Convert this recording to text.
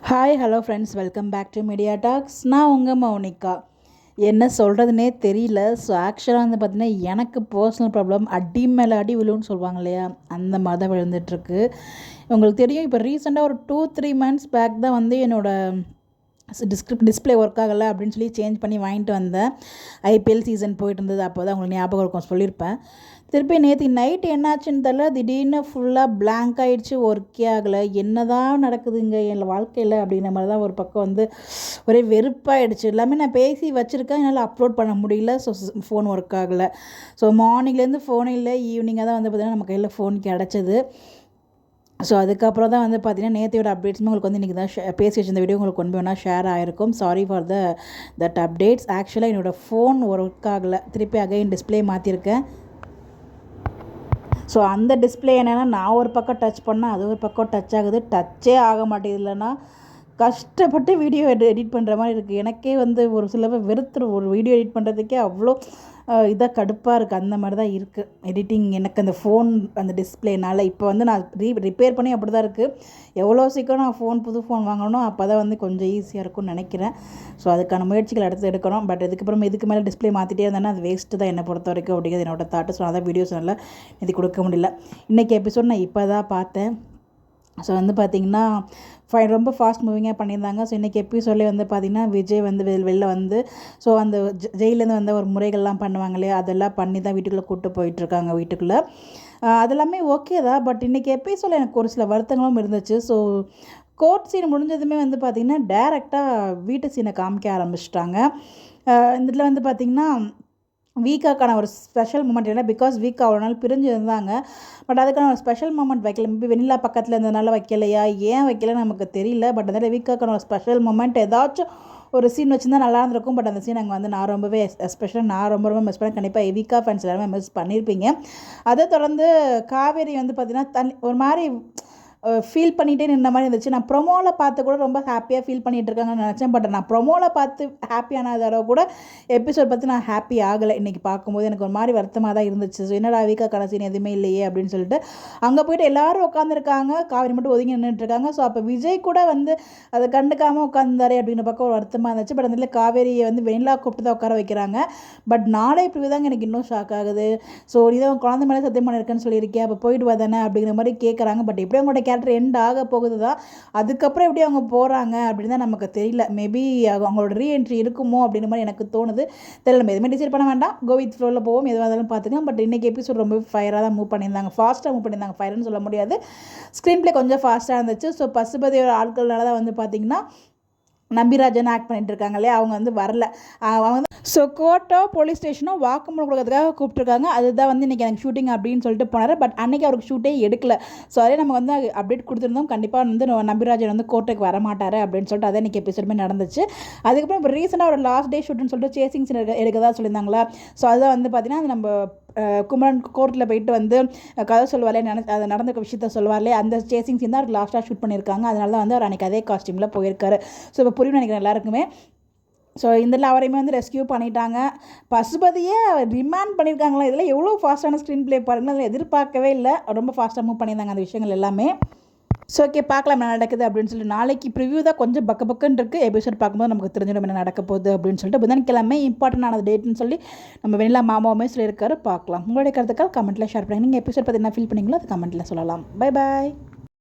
Hi hello friends, welcome back to Media Talks. நான் உங்கள் மௌனிகா. என்ன சொல்கிறதுனே தெரியல. ஸோ ஆக்சுவலாக வந்து பார்த்திங்கன்னா, எனக்கு பர்சனல் ப்ராப்ளம் அடி மேலே அடி விழுன்னு சொல்லுவாங்க இல்லையா, அந்த மாதிரி தான் விழுந்துட்டுருக்கு. உங்களுக்கு தெரியும், இப்போ ரீசெண்டாக ஒரு 2-3 months பேக் தான் வந்து என்னோடய டிஸ்பிளே ஒர்க் ஆகலை அப்படின்னு சொல்லி சேஞ்ச் பண்ணி வாங்கிட்டு வந்தேன். ஐபிஎல் சீசன் போயிட்டு இருந்தது, அப்போ தான் உங்களுக்கு ஞாபகம் இருக்கும், சொல்லியிருப்பேன். திருப்பி நேற்று நைட்டு என்னாச்சுன்னு தெரில, திடீர்னு ஃபுல்லாக பிளாங்க் ஆகிடுச்சு, ஒர்க்கே ஆகலை. என்ன தான் நடக்குதுங்க என் வாழ்க்கையில் அப்படிங்கிற மாதிரி தான் ஒரு பக்கம் வந்து ஒரே வெறுப்பாகிடுச்சு. எல்லாமே நான் பேசி வச்சுருக்கேன், என்னால் அப்லோட் பண்ண முடியல. ஸோ ஃபோன் ஒர்க் ஆகலை. ஸோ மார்னிங்லேருந்து ஃபோனே இல்லை, ஈவினிங்காக தான் வந்து பார்த்திங்கன்னா நம்ம கையில் ஃபோன் கிடச்சிது. ஸோ அதுக்கப்புறம் தான் வந்து பார்த்திங்கன்னா நேற்றையோட அப்டேட்ஸுமே உங்களுக்கு வந்து இன்றைக்கி தான் பேசி வச்சிருந்த வீடியோ உங்களுக்கு கொண்டு வேணால் ஷேர் ஆகிருக்கும். Sorry for that updates. ஆக்சுவலாக என்னோடய ஃபோன் ஒர்க் ஆகலை, திருப்பி அகைன் டிஸ்பிளே மாற்றிருக்கேன். ஸோ அந்த டிஸ்பிளே என்னென்னா, நான் ஒரு பக்கம் டச் பண்ணால் அது ஒரு பக்கம் டச் ஆகுது, டச்சே ஆக மாட்டேங்குது. இல்லைன்னா கஷ்டப்பட்டு வீடியோ எடிட் பண்ணுற மாதிரி இருக்குது. எனக்கே வந்து ஒரு சிலவை வெறுத்துரும், ஒரு வீடியோ எடிட் பண்ணுறதுக்கே அவ்வளோ இதாக கடுப்பாக இருக்குது. அந்த மாதிரி தான் இருக்குது எடிட்டிங் எனக்கு அந்த ஃபோன் அந்த டிஸ்பிளேனால். இப்போ வந்து நான் ரிப்பேர் பண்ணி அப்படி தான் இருக்குது. எவ்வளோ சீக்கிரம் நான் புது ஃபோன் வாங்கணும், அப்போ தான் வந்து கொஞ்சம் ஈஸியாக இருக்கும்னு நினைக்கிறேன். ஸோ அதுக்கான முயற்சிகள் அடுத்து எடுக்கணும். பட் இதுக்கப்புறம் இதுக்கு மேலே டிஸ்பிளே மாற்றிட்டே இருந்தேன்னா அது வேஸ்ட்டு தான் என்னை பொறுத்த வரைக்கும் அப்படிங்கிறது என்னோட தாட்டு. ஸோ அதான் வீடியோஸ் நல்லா இது கொடுக்க முடியல. இன்றைக்கி எபிசோட் நான் இப்போ தான் பார்த்தேன். ஸோ வந்து பார்த்திங்கன்னா ரொம்ப ஃபாஸ்ட் மூவிங்காக பண்ணியிருந்தாங்க. ஸோ இன்றைக்கி எபிசோட்லேயே வந்து பார்த்திங்கன்னா விஜய் வந்து வெளில வந்து ஸோ அந்த ஜெயிலேருந்து வந்த ஒரு முறைகள்லாம் பண்ணுவாங்க இல்லையா, அதெல்லாம் பண்ணி தான் வீட்டுக்குள்ளே கூப்பிட்டு போயிட்டுருக்காங்க வீட்டுக்குள்ளே. அதெல்லாமே ஓகே தான். பட் இன்றைக்கி எபிசோடில் எனக்கு ஒரு சில வருத்தங்களும் இருந்துச்சு. ஸோ கோர்ட் சீன் முடிஞ்சதுமே வந்து பார்த்திங்கன்னா டேரெக்டாக வீட்டு சீனை காமிக்க ஆரம்பிச்சிட்டாங்க. இதில் வந்து பார்த்திங்கன்னா வீக்காக்கான ஒரு ஸ்பெஷல் மூமெண்ட் இல்லை, பிகாஸ் வீக்கா அவ்வளோ நாள் பிரிஞ்சு இருந்தாங்க. பட் அதுக்கான ஒரு ஸ்பெஷல் மூமெண்ட் வைக்கல. மேபி வெண்ணிலா பக்கத்தில் இருந்ததுனால வைக்கலையா, ஏன் வைக்கலன்னு நமக்கு தெரியல. பட் அதனால் வீக்காக்கான ஒரு ஸ்பெஷல் மூமெண்ட் ஏதாச்சும் ஒரு சீன் வச்சுருந்தா நல்லா இருந்திருக்கும். பட் அந்த சீன் அங்கே வந்து நான் ரொம்பவே எஸ்பெஷலாக நான் ரொம்ப மிஸ் பண்ணேன். கண்டிப்பாக வீக்கா ஃபேன்ஸ் எல்லாருமே மிஸ் பண்ணியிருப்பீங்க. அதை தொடர்ந்து காவேரி வந்து பார்த்திங்கன்னா ஒரு மாதிரி ஃபீல் பண்ணிகிட்டே நின்ற மாதிரி இருந்துச்சு. நான் ப்ரொமோவில் பார்த்து கூட ரொம்ப ஹாப்பியாக ஃபீல் பண்ணிகிட்டு இருக்காங்கன்னு நினச்சேன். பட் நான் ப்ரொமோவில் பார்த்து ஹாப்பியான தடவை கூட எபிசோட் பார்த்து நான் ஹாப்பி ஆகலை. இன்றைக்கி பார்க்கும்போது எனக்கு ஒரு மாதிரி வருத்தமாக தான் இருந்துச்சு. ஸோ என்னடா வீக்காக்கான சீன் எதுவுமே இல்லையே அப்படின்னு சொல்லிட்டு அங்கே போய்ட்டு எல்லோரும் உட்காந்துருக்காங்க, காவிரி மட்டும் ஒதுங்கி நின்றுட்டுருக்காங்க. ஸோ அப்போ விஜய் கூட வந்து அதை கண்டுக்காமல் உட்காந்தாரே அப்படின்னு பக்கம் ஒரு வருத்தமாக இருந்துச்சு. பட் அந்த காவேரியை வந்து வெண்ணிலா கூப்பிட்டு தான் உட்கார வைக்கிறாங்க. பட் நாளை இப்படி தாங்க எனக்கு இன்னும் ஷாக் ஆகுது. ஸோ இதான் குழந்தை மேலே சத்தியம் பண்ணியிருக்கேன்னு சொல்லியிருக்கேன், அப்போ போயிட்டு வதானே அப்படிங்கிற மாதிரி கேட்குறாங்க. பட் எப்படி அவங்களோட கேரக்டர் எண்ட் ஆக போகுது தான், அதுக்கப்புறம் எப்படி அவங்க போகிறாங்க அப்படின்னு தான் நமக்கு தெரியல. மேபி அவங்களோட ரீஎன்ட்ரி இருக்குமோ அப்படின்ற மாதிரி எனக்கு தோணுது. தெரியல, நம்ம எதுவுமே டிசைட் பண்ண வேண்டாம், கோ வித் ஃப்ளோவில் போவோம், எதுவாக இருந்தாலும் பார்த்துக்கலாம். பட் இன்றைக்கி எபிசோட் ரொம்ப ஃபயராக தான் மூவ் பண்ணியிருந்தாங்க, ஃபாஸ்ட்டாக மூவ் பண்ணியிருந்தாங்க. ஃபயர்னு சொல்ல முடியாது, ஸ்க்ரீன் பிளே கொஞ்சம் ஃபாஸ்ட்டாக இருந்துச்சு. ஸோ பசுபதியோட ஆட்கள்னால தான் வந்து பார்த்திங்கன்னா நம்பிராஜன் ஆக்ட் பண்ணிட்டு இருக்காங்க இல்லையா, அவங்க வந்து வரல. அவங்க வந்து ஸோ கோர்ட்டோ போலீஸ் ஸ்டேஷனோ வாக்குமூலம் கொடுக்கறதுக்காக கூப்பிட்டுருக்காங்க. அதுதான் வந்து இன்றைக்கி எனக்கு ஷூட்டிங் அப்படின்னு சொல்லிட்டு போனார். பட் அன்றைக்கி அவருக்கு ஷூட்டே எடுக்கல. ஸோ அதே நம்ம வந்து அப்டேட் கொடுத்துருந்தோம், கண்டிப்பாக வந்து நம்பிராஜன் வந்து கோர்ட்டுக்கு வரமாட்டார் அப்படின்னு சொல்லிட்டு அதை இன்றைக்கி எபிசோடுமே நடந்துச்சு. அதுக்கப்புறம் இப்போ ரீசெண்டாக ஒரு லாஸ்ட் டே ஷூட்டுன்னு சொல்லிட்டு சேசிங் சீன் எடுக்கதா சொல்லியிருந்தாங்களா. ஸோ அதுதான் வந்து பார்த்திங்கன்னா அது நம்ம குமரன் கோர்ட்டில் போயிட்டு வந்து கதை சொல்லுவார்லே, அதை நடந்த விஷயத்த சொல்லுவார்லே, அந்த சேசிங் சீன் தான் அவருக்கு லாஸ்ட்டாக ஷூட் பண்ணியிருக்காங்க. அதனால தான் வந்து அவர் அன்றைக்கி அதே காஸ்டியூமில் போயிருக்காரு. ஸோ இப்போ புரியும் நினைக்கிறேன் எல்லாருக்குமே. ஸோ இதில் அவரையுமே வந்து ரெஸ்கியூ பண்ணிட்டாங்க. பசுபதியை ரிமாண்ட் பண்ணியிருக்காங்களா, இதில் எவ்வளோ ஃபாஸ்ட்டான ஸ்க்ரீன் பிளே பாருங்கள். அதில் எதிர்பார்க்கவே இல்லை, ரொம்ப ஃபாஸ்ட்டாக மூவ் பண்ணியிருந்தாங்க அந்த விஷயங்கள் எல்லாமே. ஸோ ஓகே, பார்க்கலாம் என்ன நடக்குது அப்படின்னு சொல்லிட்டு. நாளைக்கு ப்ரிவ்யூ தான் கொஞ்சம் பக்குன்னு இருக்குது. எபிசோட் பார்க்கும்போது நமக்கு தெரிஞ்சிடும் என்ன நடக்க போகுது அப்படின்னு சொல்லிட்டு. புதன்கிழமை இம்பார்ட்டன்டான டேட்னு சொல்லி நம்ம வெண்ணிலா மாமாவுமே சொல்லியிருக்காரு. பார்க்கலாம். உங்களுடைய கருத்துக்கள் கமெண்ட்டில் ஷேர் பண்ணுங்கள். நீங்கள் எபிசோட் பற்றி என்ன ஃபீல் பண்ணிங்களோ அது கமெண்ட்டில் சொல்லலாம். Bye bye.